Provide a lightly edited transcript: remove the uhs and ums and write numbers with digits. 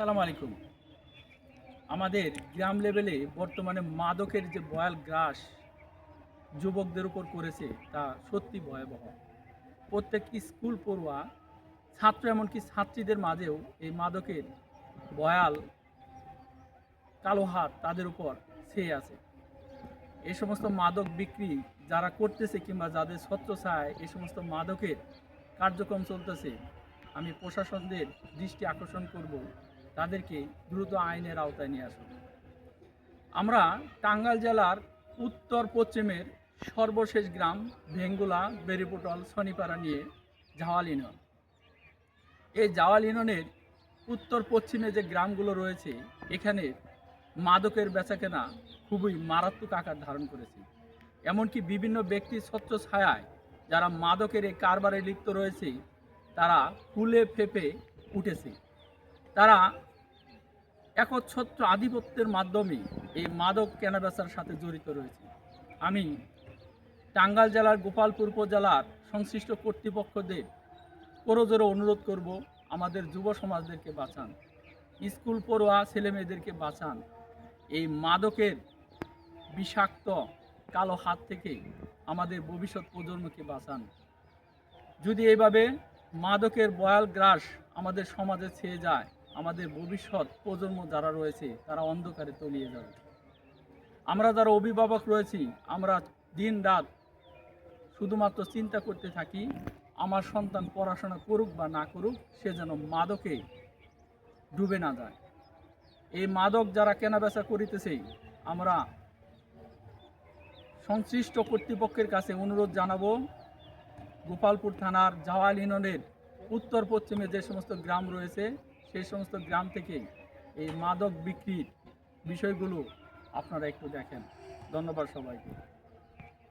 আসসালামু আলাইকুম। আমাদের গ্রাম লেভেলে বর্তমানে মাদকের যে বয়াল গ্রাস যুবকদের উপর করেছে তা সত্যি ভয়াবহ। প্রত্যেক স্কুল পড়ুয়া ছাত্র এমনকি ছাত্রীদের মাঝেও এই মাদকের বয়াল কালো হাত তাদের উপর ছেয়ে আছে। এই সমস্ত মাদক বিক্রি যারা করতেছে কিংবা যাদের ছত্রছায়ায় এই সমস্ত মাদকের কার্যক্রম চলতেছে, আমি প্রশাসনদের দৃষ্টি আকর্ষণ করব তাদেরকে দ্রুত আইনের আওতায় নিয়ে আসুন। আমরা টাঙ্গাইল জেলার উত্তর পশ্চিমের সর্বশেষ গ্রাম ভেঙ্গুলা, বেরিপোটল, শনিপাড়া নিয়ে জাওয়াল ইউনিয়ন। এই জাওয়াল ইউনিয়নের উত্তর পশ্চিমে যে গ্রামগুলো রয়েছে এখানে মাদকের বেচাকেনা খুবই মারাত্মক আকার ধারণ করেছে। এমনকি বিভিন্ন ব্যক্তির ছত্রছায়ায় যারা মাদকের এই কারবারে লিপ্ত রয়েছে তারা ফুলে ফেঁপে উঠেছে। তারা একচ্ছত্র আধিপত্যের মাধ্যমে এই মাদক কেনাবেচার সাথে জড়িত রয়েছে। আমি টাঙ্গাইল জেলার গোপালপুর উপজেলার সংশ্লিষ্ট কর্তৃপক্ষদের করজোরে অনুরোধ করব, আমাদের যুব সমাজদেরকে বাঁচান, স্কুল পড়ুয়া ছেলেমেয়েদেরকে বাঁচান, এই মাদকের বিষাক্ত কালো হাত থেকে আমাদের ভবিষ্যৎ প্রজন্মকে বাঁচান। যদি এইভাবে মাদকের বয়াল গ্রাস আমাদের সমাজে ছেয়ে যায়, আমাদের ভবিষ্যৎ প্রজন্ম যারা রয়েছে তারা অন্ধকারে তলিয়ে যাবে। আমরা যারা অভিভাবক রয়েছি আমরা দিন রাত শুধুমাত্র চিন্তা করতে থাকি আমার সন্তান পড়াশোনা করুক বা না করুক, সে যেন মাদকে ডুবে না যায়। এই মাদক যারা কেনাবেচা করিতেছে, আমরা সংশ্লিষ্ট কর্তৃপক্ষের কাছে অনুরোধ জানাবো, গোপালপুর থানার জাওয়াল ইউনিয়নের উত্তর পশ্চিমে যে সমস্ত গ্রাম রয়েছে সেই সমস্ত গ্রাম থেকে এই মাদক বিক্রির বিষয়গুলো আপনারা একটু দেখেন। ধন্যবাদ সবাইকে।